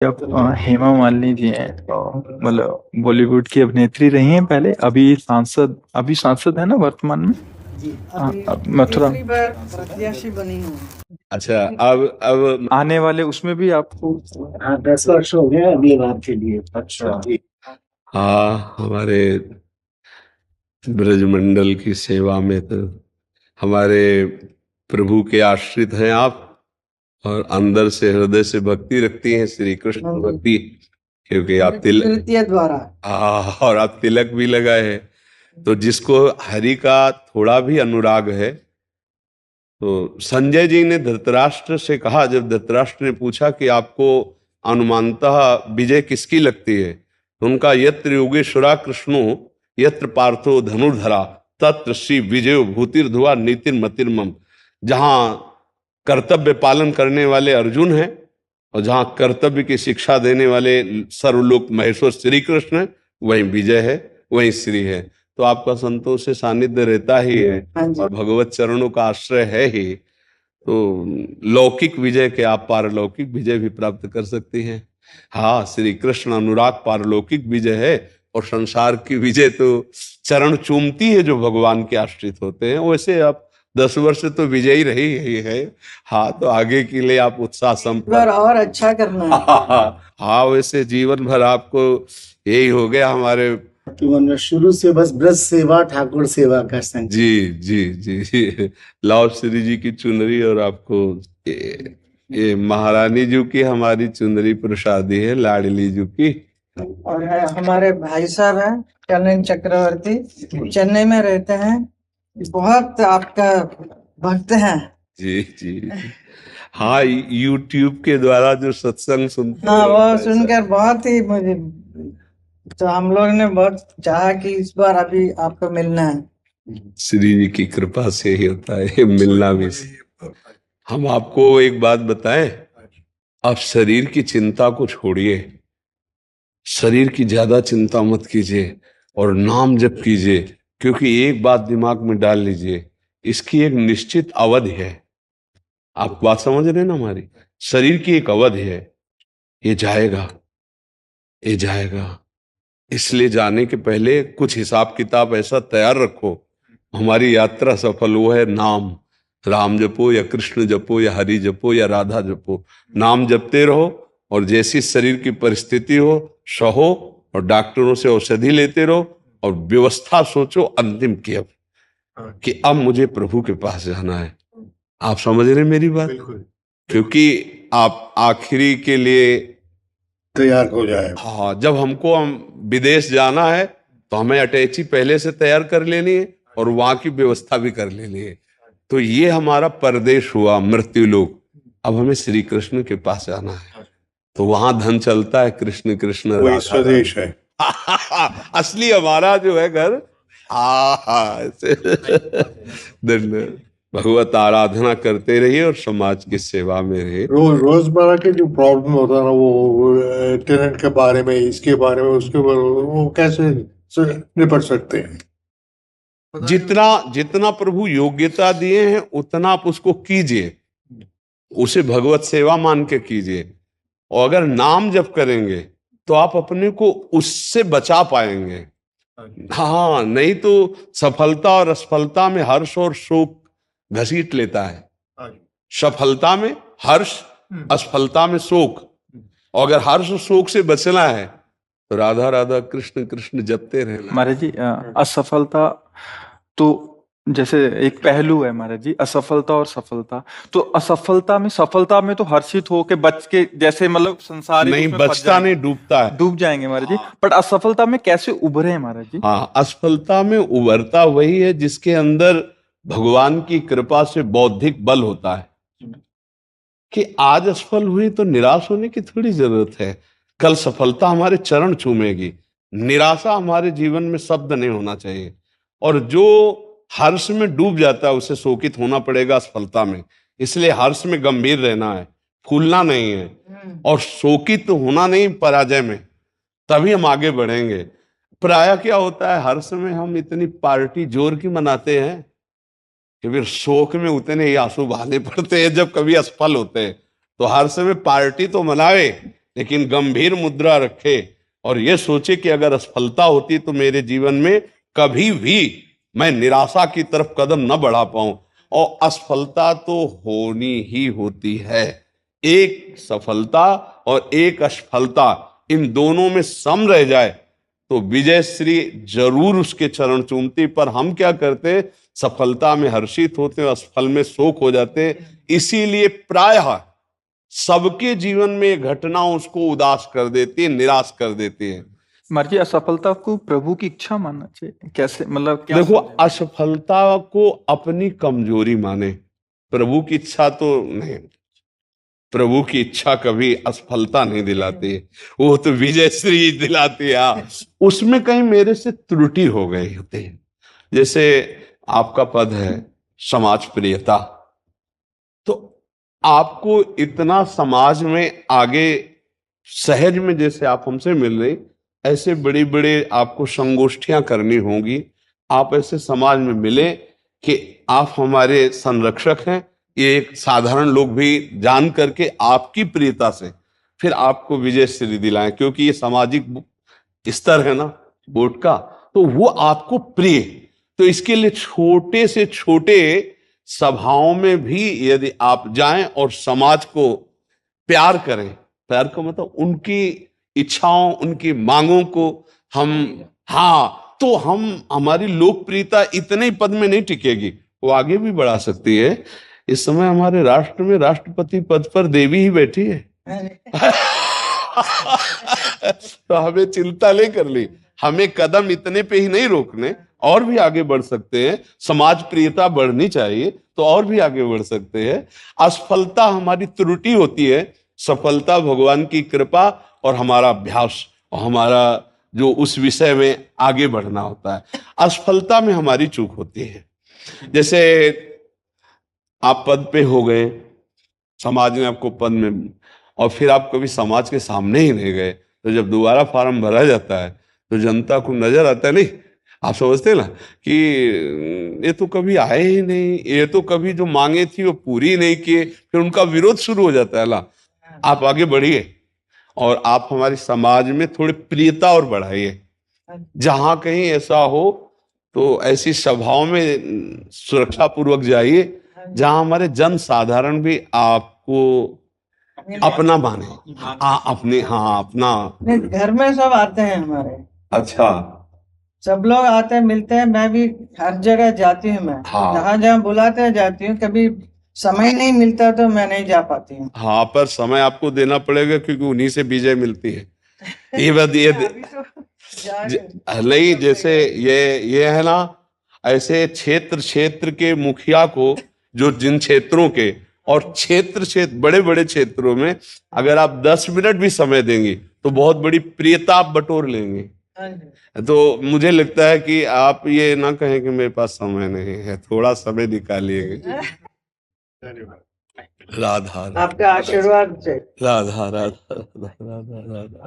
अब हेमा मालिनी जी हैं तो मतलब बॉलीवुड की अभिनेत्री रही हैं पहले, अभी सांसद है ना वर्तमान में। जी हाँ, अभी अब मथुरा तीसरी बार प्रत्याशी बनी हूँ। अच्छा, अब आने वाले उसमें भी आपको। हाँ 10 वर्ष हो गए अगली बार के लिए। अच्छा। जी हाँ, हमारे ब्रजमंडल की सेवा में तो हमारे प्रभु के आश्रित हैं आप, और अंदर से हृदय से भक्ति रखती हैं, श्री कृष्ण भक्ति। क्योंकि आप तृतीय द्वारा और आप तिलक भी लगाए हैं, तो जिसको हरि का थोड़ा भी अनुराग है। तो संजय जी ने धृतराष्ट्र से कहा, जब धृतराष्ट्र ने पूछा कि आपको अनुमानतः विजय किसकी लगती है, तो उनका यत्र योगेश्वरा कृष्णो यत्र पार्थो धनुर्धरा तत्र श्री विजयो भूतिर्धुआ नीतिर् मतिर्मम। जहां कर्तव्य पालन करने वाले अर्जुन हैं और जहां कर्तव्य की शिक्षा देने वाले सर्वलोक महेश्वर श्री कृष्ण है, वहीं विजय है, वहीं श्री है। तो आपका संतोष से सानिध्य रहता ही है और भगवत चरणों का आश्रय है ही, तो लौकिक विजय के आप पारलौकिक विजय भी प्राप्त कर सकती हैं। हाँ, श्री कृष्ण अनुराग पारलौकिक विजय है, और संसार की विजय तो चरण चूमती है जो भगवान के आश्रित होते हैं। वैसे आप 10 वर्ष तो विजयी रही ही है। हाँ, तो आगे के लिए आप उत्साह संपन्न और अच्छा करना है। हाँ, वैसे जीवन भर आपको यही हो गया हमारे जीवन में शुरू से बस ब्रज सेवा ठाकुर सेवा का संग। जी जी जी। लाओ श्री जी की चुनरी, और आपको ये महारानी जी की हमारी चुनरी प्रसादी है, लाडली जी की। और हमारे भाई साहब हैं कल्याण चक्रवर्ती, चेन्नई में रहते हैं, बहुत आपका भक्त हैं। जी जी। हाँ, यूट्यूब के द्वारा जो सत्संग सुनते हाँ हैं, वो सुनकर बहुत ही मुझे, तो हम लोग ने बहुत चाहा कि इस बार अभी आपको मिलना है। श्री जी की कृपा से ही होता है मिलना भी। हम आपको एक बात बताएं, आप शरीर की चिंता को छोड़िए, शरीर की ज्यादा चिंता मत कीजिए और नाम जप कीजिए। क्योंकि एक बात दिमाग में डाल लीजिए, इसकी एक निश्चित अवधि है। आप बात समझ रहे हैं ना हमारी? शरीर की एक अवधि है, ये जाएगा, ये जाएगा। इसलिए जाने के पहले कुछ हिसाब किताब ऐसा तैयार रखो, हमारी यात्रा सफल हो है नाम। राम जपो या कृष्ण जपो या हरि जपो या राधा जपो, नाम जपते रहो। और जैसी शरीर की परिस्थिति हो सहो, और डॉक्टरों से औषधि लेते रहो, और व्यवस्था सोचो अंतिम की, अब कि अब मुझे प्रभु के पास जाना है। आप समझ रहे हैं मेरी बात? क्योंकि आप आखिरी के लिए तैयार हो जाए। हाँ, जब हमको हम विदेश जाना है तो हमें अटैची पहले से तैयार कर लेनी है और वहां की व्यवस्था भी कर लेनी है। तो ये हमारा परदेश हुआ, मृत्यु लोक। अब हमें श्री कृष्ण के पास जाना है, तो वहां धन चलता है कृष्ण कृष्ण वही राधा स्वदेश है। असली हमारा जो है घर। धन्यवाद। भगवत आराधना करते रहिए और समाज की सेवा में रहिए। रोजमर्रा के जो प्रॉब्लम होता है ना, वो टेनेंट के बारे में, इसके बारे में, उसके बारे में, वो कैसे निपट सकते हैं? जितना जितना प्रभु योग्यता दिए हैं उतना आप उसको कीजिए, उसे भगवत सेवा मान के कीजिए। और अगर नाम जप करेंगे तो आप अपने को उससे बचा पाएंगे। हाँ, नहीं तो सफलता और असफलता में हर्ष और शोक घसीट लेता है। सफलता में हर्ष, असफलता में शोक। और अगर हर्ष शोक से बचना है तो राधा राधा कृष्ण कृष्ण जपते रहना। महाराज जी असफलता तो जैसे एक पहलू है महाराज जी, असफलता और सफलता। तो असफलता में, सफलता में तो हर्षित हो के बच के, जैसे मतलब संसारिक नहीं, उसमें फंस बचता जाएंगे, नहीं, डूबता है। डूब जाएंगे महाराज जी। पर असफलता में कैसे उभरे हैं महाराज जी? हाँ, असफलता में उभरता वही है जिसके अंदर भगवान की कृपा से बौद्धिक बल होता है। कि आज असफल हुई तो निराश होने की थोड़ी जरूरत है, कल सफलता हमारे चरण चूमेगी। निराशा हमारे जीवन में शब्द नहीं होना चाहिए। और जो हर्ष में डूब जाता है उसे शोकित होना पड़ेगा असफलता में। इसलिए हर्ष में गंभीर रहना है, फूलना नहीं है, और शोकित होना नहीं पराजय में, तभी हम आगे बढ़ेंगे। प्रायः क्या होता है, हर्ष में हम इतनी पार्टी जोर की मनाते हैं कि फिर शोक में उतने ही आंसू बहाने पड़ते हैं जब कभी असफल होते हैं। तो हर समय पार्टी तो मनावे, लेकिन गंभीर मुद्रा रखे और ये सोचे कि अगर असफलता होती तो मेरे जीवन में कभी भी मैं निराशा की तरफ कदम न बढ़ा पाऊं। और असफलता तो होनी ही होती है, एक सफलता और एक असफलता, इन दोनों में सम रह जाए तो विजय श्री जरूर उसके चरण चूमती। पर हम क्या करते, सफलता में हर्षित होते हैं, असफल में शोक हो जाते हैं। इसीलिए प्रायः सबके जीवन में ये घटना उसको उदास कर देती है, निराश कर देती है। महाराज जी, असफलता को प्रभु की इच्छा मानना चाहिए, कैसे, मतलब क्या देखो, समझे? असफलता को अपनी कमजोरी माने, प्रभु की इच्छा तो नहीं। प्रभु की इच्छा कभी असफलता नहीं दिलाती, वो तो विजय श्री दिलाती है। उसमें कहीं मेरे से त्रुटि हो गई होती है। जैसे आपका पद है समाज प्रियता, तो आपको इतना समाज में आगे सहज में, जैसे आप हमसे मिल रहे, ऐसे बड़ी बड़े आपको संगोष्ठियां करनी होंगी। आप ऐसे समाज में मिले कि आप हमारे संरक्षक हैं, ये एक साधारण लोग भी जान करके आपकी प्रियता से फिर आपको विजय श्री दिलाएं, क्योंकि ये सामाजिक स्तर है ना वोट का, तो वो आपको प्रिय। तो इसके लिए छोटे से छोटे सभाओं में भी यदि आप जाएं और समाज को प्यार करें, प्यार का मतलब उनकी इच्छाओं, उनकी मांगों को हम, हाँ, तो हम, हमारी लोकप्रियता इतने ही पद में नहीं टिकेगी, वो आगे भी बढ़ा सकती है। इस समय हमारे राष्ट्र में राष्ट्रपति पद पर देवी ही बैठी है। तो हमें चिंता नहीं कर ली, हमें कदम इतने पे ही नहीं रोकने, और भी आगे बढ़ सकते हैं। समाज प्रियता बढ़नी चाहिए तो और भी आगे बढ़ सकते हैं। असफलता हमारी त्रुटि होती है, सफलता भगवान की कृपा और हमारा अभ्यास और हमारा जो उस विषय में आगे बढ़ना होता है। असफलता में हमारी चूक होती है। जैसे आप पद पे हो गए, समाज ने आपको पद में, और फिर आप कभी समाज के सामने ही नहीं गए, तो जब दोबारा फॉर्म भरा जाता है तो जनता को नजर आता है, नहीं, आप समझते ना कि ये तो कभी आए ही नहीं, ये तो कभी जो मांगे थी वो पूरी नहीं किए, फिर उनका विरोध शुरू हो जाता है। ला, आप आगे बढ़िए और आप हमारे समाज में थोड़ी प्रियता और बढ़ाइए। जहां कहीं ऐसा हो तो ऐसी सभाओं में सुरक्षा पूर्वक जाइए जहां हमारे जन साधारण भी आपको अपना माने, अपने, हाँ, अपना। घर में सब आते हैं हमारे, अच्छा, सब लोग आते हैं, मिलते हैं। मैं भी हर जगह जाती हूँ, मैं हाँ। जहाँ जहाँ बुलाते हैं जाती हूँ। कभी समय नहीं मिलता तो मैं नहीं जा पाती हूँ। हाँ, पर समय आपको देना पड़ेगा क्योंकि उन्हीं से विजय मिलती है। ये बात, ये अभी तो नहीं, जैसे ये है ना, ऐसे क्षेत्र क्षेत्र के मुखिया को, जो जिन क्षेत्रों के, और क्षेत्र बड़े बड़े क्षेत्रों में अगर आप 10 मिनट भी समय देंगे तो बहुत बड़ी प्रियता आप बटोर लेंगे। तो मुझे लगता है कि आप ये ना कहें कि मेरे पास समय नहीं है, थोड़ा समय निकालिएगा। राधा, आपका आशीर्वाद से। राधा, राधा, राधा, राधा, राधा।